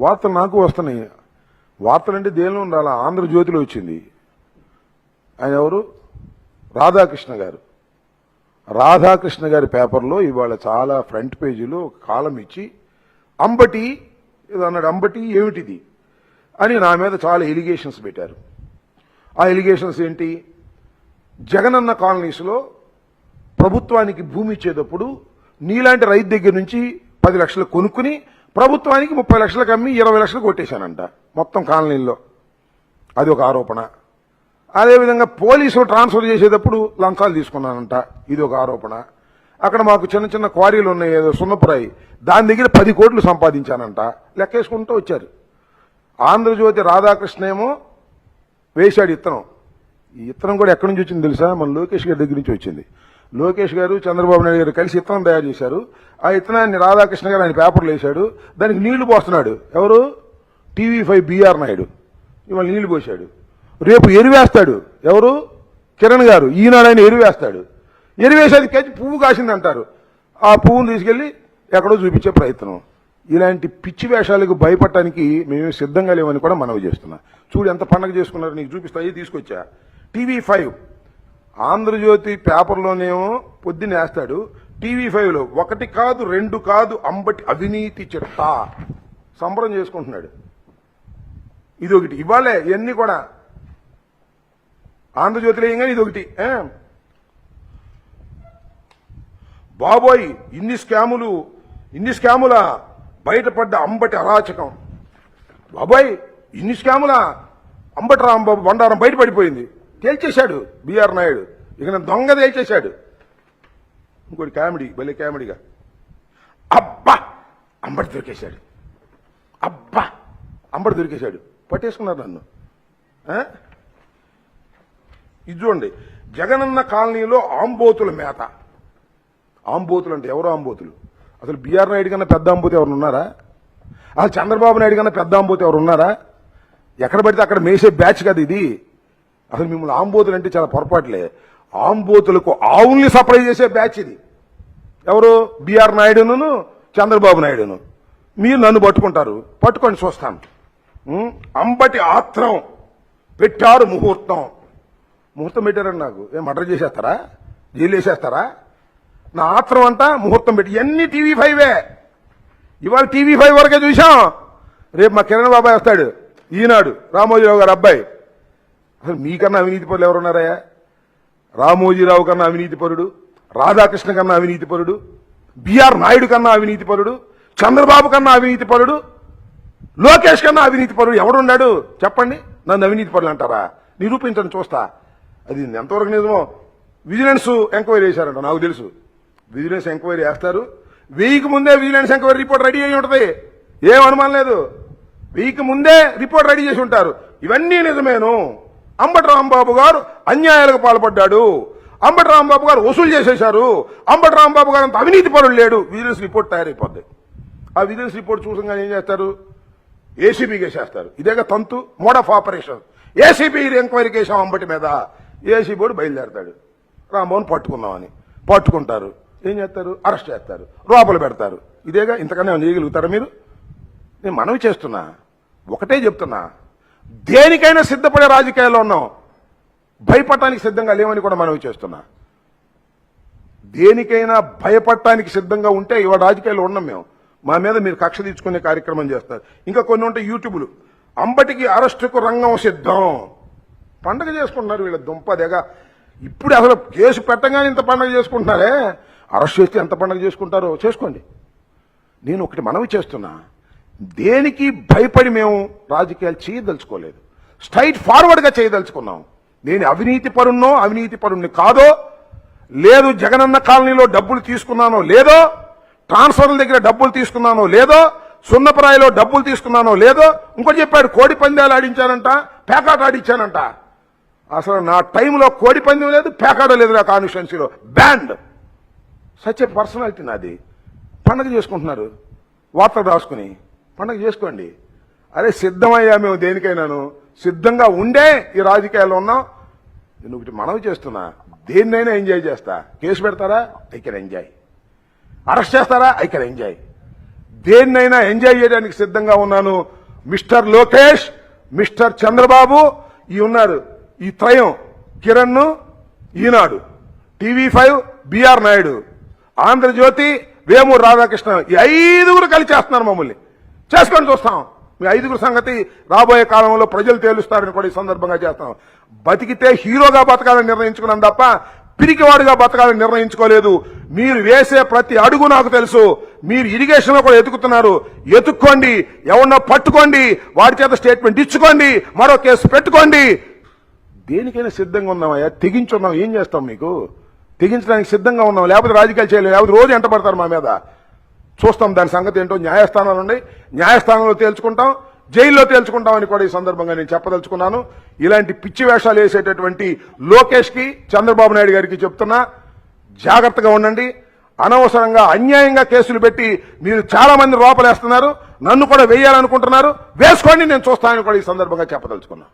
వార్తలు నాకు వస్తున్నాయి. వార్తలు అంటే దేనిలో ఉండాలి? ఆంధ్రజ్యోతిలో వచ్చింది. ఆయన ఎవరు? రాధాకృష్ణ గారు. రాధాకృష్ణ గారి పేపర్లో ఇవాళ చాలా ఫ్రంట్ పేజీలో ఒక కాలం ఇచ్చి అంబటి ఏదో అన్నాడు. అంబటి ఏమిటిది అని నా మీద చాలా ఎలిగేషన్స్ పెట్టారు. ఆ ఎలిగేషన్స్ ఏంటి? జగనన్న కాలనీస్లో ప్రభుత్వానికి భూమి ఇచ్చేటప్పుడు నీలాంటి రైతు దగ్గర నుంచి 10 లక్షలు కొనుక్కుని ప్రభుత్వానికి 30 లక్షలకు అమ్మి 20 లక్షలు కొట్టేశానంట మొత్తం కాలనీల్లో. అది ఒక ఆరోపణ. అదేవిధంగా పోలీసులు ట్రాన్స్ఫర్ చేసేటప్పుడు లంచాలు తీసుకున్నానంట. ఇది ఒక ఆరోపణ. అక్కడ మాకు చిన్న చిన్న క్వారీలు ఉన్నాయి, ఏదో సున్నపురాయి, దాని దగ్గర 10 కోట్లు సంపాదించానంట. లెక్కేసుకుంటూ వచ్చారు. ఆంధ్రజ్యోతి రాధాకృష్ణ ఏమో వేశాడు ఇత్తనం. ఈ ఇత్తనం కూడా ఎక్కడి నుంచి వచ్చింది తెలుసా? మన లోకేష్ గారి దగ్గర నుంచి వచ్చింది. లోకేష్ గారు చంద్రబాబు నాయుడు గారు కలిసి ఇత్తనం తయారు చేశారు. ఆ ఇత్తనాన్ని రాధాకృష్ణ గారు ఆయన పేపర్లు వేశాడు. దానికి నీళ్లు పోస్తున్నాడు. ఎవరు? TV5 బిఆర్ నాయుడు ఇవాళ నీళ్లు పోశాడు. రేపు ఎరువేస్తాడు. ఎవరు? కిరణ్ గారు. ఈనాడు ఆయన ఎరువేస్తాడు. ఎరువేసేది కేజీ పువ్వు కాసిందంటారు. ఆ పువ్వును తీసుకెళ్లి ఎక్కడో చూపించే ప్రయత్నం. ఇలాంటి పిచ్చి వేషాలకు భయపడటానికి మేము సిద్ధంగా లేవని కూడా మనవి చేస్తున్నా. చూడు ఎంత పండగ చేసుకున్నారు, నీకు చూపిస్తా. అయ్యి తీసుకొచ్చా. TV5 ఆంధ్రజ్యోతి పేపర్లోనేమో పొద్దున్న వేస్తాడు. TV5లో 1 కాదు 2 కాదు అంబటి అవినీతి చిట్టా సంబరం చేసుకుంటున్నాడు. ఇదొకటి. ఇవ్వాలే ఇవన్నీ కూడా ఆంధ్రజ్యోతిలో ఏం కానీ ఇదొకటి. బాబోయ్ ఇన్ని స్కాముల బయటపడ్డ అంబటి అరాచకం. బాబోయ్ ఇన్ని స్కాముల అంబటి రాంబాబు బండారం బయటపడిపోయింది. తేల్చేశాడు బిఆర్ నాయుడు. ఇక నేను దొంగ తేల్చేశాడు. ఇంకోటి కామెడీ, భలే కామెడీగా, అబ్బా అంబటి దొరికేశాడు, అబ్బా అంబటి దొరికేశాడు, పట్టేసుకున్నారు నన్ను. ఇది చూడండి, జగనన్న కాలనీలో ఆంబోతుల మేత. ఆంబోతులు అంటే ఎవరో ఆంబోతులు? అసలు బిఆర్ నాయుడు కన్నా పెద్ద ఆంబోతు ఎవరు ఉన్నారా? అసలు చంద్రబాబు నాయుడు కన్నా పెద్ద ఆంబోతు ఎవరు ఉన్నారా? ఎక్కడ పడితే అక్కడ మేసే బ్యాచ్ కదా ఇది. అసలు మిమ్మల్ని ఆంబోతులు అంటే చాలా పొరపాట్లే. ఆంబోతులకు ఆవుల్ని సప్లై చేసే బ్యాచ్ ఇది. ఎవరు? బిఆర్ నాయుడును చంద్రబాబు నాయుడును. మీరు నన్ను పట్టుకుంటారు, పట్టుకొని చూస్తాను. అంబటి ఆత్రం పెట్టారు ముహూర్తం. ముహూర్తం పెట్టారండి. నాకు ఏం మర్డర్ చేసేస్తారా? జైలు వేసేస్తారా? నా ఆత్రం అంతా ముహూర్తం పెట్టి. ఇవన్నీ TV5వే. ఇవాళ TV5 వరకే చూసాం. రేపు మా కిరణ్ బాబాయ్ వస్తాడు. ఈనాడు రామోజీరావు గారు అబ్బాయి. అసలు మీకన్నా అవినీతి పరులు ఎవరున్నారయ్యా? రామోజీరావు కన్నా అవినీతి పరుడు, రాధాకృష్ణ కన్నా అవినీతి పరుడు, బిఆర్ నాయుడు కన్నా అవినీతి పరుడు, చంద్రబాబు కన్నా అవినీతి పరుడు, లోకేష్ కన్నా అవినీతి పరుడు ఎవడున్నాడు చెప్పండి? నన్ను అవినీతి పరులు అంటారా? నిరూపించండి, చూస్తా. అది ఎంతవరకు నిజమో. విజిలెన్స్ ఎంక్వైరీ చేశారంట, నాకు తెలుసు. విజిలెన్స్ ఎంక్వైరీ చేస్తారు. 1000కి ముందే విజిలెన్స్ ఎంక్వైరీ రిపోర్ట్ రెడీ అయి ఉంటుంది. ఏం అనుమానం లేదు. 1000కి ముందే రిపోర్ట్ రెడీ చేసి ఉంటారు. ఇవన్నీ నిజమేను. అంబటి రాంబాబు గారు అన్యాయాలకు పాల్పడ్డాడు, అంబటి రాంబాబు గారు వసూలు చేసేశారు, అంబటి రాంబాబు గారు అంత అవినీతి పరుడు లేడు. విజిలెన్స్ రిపోర్ట్ తయారైపోద్ది. ఆ విజిలెన్స్ రిపోర్ట్ చూసంగానే ఏం చేస్తారు? ఏసీబీకి వేసేస్తారు. ఇదేగా తంతు, మోడ్ ఆఫ్ ఆపరేషన్. ఏసీబీ ఎంక్వైరీకి వేసాం అంబటి మీద. ఏసీబీ బోర్డు బయలుదేరతాడు రాంబాబుని పట్టుకుందామని. పట్టుకుంటారు. ఏం చేస్తారు? అరెస్ట్ చేస్తారు, లోపల పెడతారు. ఇదేగా. ఇంతకన్నా చేయగలుగుతారా మీరు? నేను మనవి చేస్తున్నా, ఒకటే చెప్తున్నా, దేనికైనా సిద్ధపడే రాజకీయాల్లో ఉన్నాం. భయపడటానికి సిద్ధంగా లేవని కూడా మనవి చేస్తున్నా. దేనికైనా భయపడటానికి సిద్ధంగా ఉంటే ఇవాళ రాజకీయాల్లో ఉన్నాం మేము. మా మీద మీరు కక్ష తీర్చుకునే కార్యక్రమం చేస్తారు. ఇంకా కొన్ని ఉంటాయి యూట్యూబ్లు. అంబటికి అరెస్టుకు రంగం సిద్ధం. పండగ చేసుకుంటున్నారు వీళ్ళ దుంపదేగా. ఇప్పుడు అసలు కేసు పెట్టగానే ఇంత పండగ చేసుకుంటున్నారే. అరెస్ట్ చేస్తే ఎంత పండగ చేసుకుంటారో చేసుకోండి. నేను ఒకటి మనవి చేస్తున్నా, దేనికి భయపడి మేము రాజకీయాలు చేయదలుచుకోలేదు. స్ట్రైట్ ఫార్వర్డ్గా చేయదలుచుకున్నాం. నేను అవినీతి పరుణ్ణి కాదో, లేదు జగనన్న కాలనీలో డబ్బులు తీసుకున్నానో లేదో, ట్రాన్స్ఫర్ల దగ్గర డబ్బులు తీసుకున్నానో లేదో, సున్నపరాయిలో డబ్బులు తీసుకున్నానో లేదో. ఇంకోటి చెప్పాడు, కోడి పందాలు ఆడించానంట, పేకాట ఆడించానంట. అసలు నా టైంలో కోడి పందెం లేదు, పేకాట లేదు. నా కాన్స్టిట్యున్సీలో బ్యాండ్. సచ్ ఏ పర్సనాలిటీ నాది. పండగ చేసుకుంటున్నారు వార్తలు రాసుకుని. పండగ చేసుకోండి. అరే సిద్ధమయ్యా మేము దేనికైనాను. సిద్ధంగా ఉండే ఈ రాజకీయాల్లో ఉన్నాం. నేను ఒకటి మనవి చేస్తున్నా, దేన్నైనా ఎంజాయ్ చేస్తా. కేసు పెడతారా? I can enjoy. అరెస్ట్ చేస్తారా? I can enjoy. దేన్నైనా ఎంజాయ్ చేయడానికి సిద్ధంగా ఉన్నాను. మిస్టర్ లోకేష్, మిస్టర్ చంద్రబాబు ఈ ఉన్నారు, ఈ త్రయం, కిరణ్, ఈనాడు, TV5, బిఆర్ నాయుడు, ఆంధ్రజ్యోతి, వేమూరు రాధాకృష్ణ, ఈ 5గురు కలిసి చేస్తున్నారు మమ్మల్ని. చేసుకొని చూస్తాం. మీ 5గురు సంగతి రాబోయే కాలంలో ప్రజలు తేలుస్తారని కూడా ఈ సందర్భంగా చేస్తాం. బతికితే హీరోగా బతకాలని నిర్ణయించుకున్నాం తప్ప పిరికివాడుగా బతకాలని నిర్ణయించుకోలేదు. మీరు వేసే ప్రతి అడుగు నాకు తెలుసు. మీరు ఇరిగేషన్ లో కూడా ఎతుకుతున్నారు. ఎతుక్కోండి, ఎవరినో పట్టుకోండి, వాడి చేత స్టేట్మెంట్ ఇచ్చుకోండి, మరో కేసు పెట్టుకోండి. దేనికైనా సిద్ధంగా ఉన్నామయ్యా. తెగించున్నాం. ఏం చేస్తాం? మీకు తెగించడానికి సిద్ధంగా ఉన్నాం. లేకపోతే రాజకీయాలు చేయలేము. లేకపోతే రోజు ఎంట పడతారు మా మీద. చూస్తాం దాని సంగతి ఏంటో. న్యాయస్థానాలు ఉన్నాయి, న్యాయస్థానంలో తేల్చుకుంటాం, జైల్లో తేల్చుకుంటామని కూడా ఈ సందర్భంగా నేను చెప్పదలుచుకున్నాను. ఇలాంటి పిచ్చి వేషాలు వేసేటటువంటి లోకేష్ కి, చంద్రబాబు నాయుడు గారికి చెప్తున్నా, జాగ్రత్తగా ఉండండి. అనవసరంగా అన్యాయంగా కేసులు పెట్టి మీరు చాలా మంది లోపలేస్తున్నారు. నన్ను కూడా వేయాలనుకుంటున్నారు. వేసుకోండి, నేను చూస్తానని కూడా ఈ సందర్భంగా చెప్పదలుచుకున్నాను.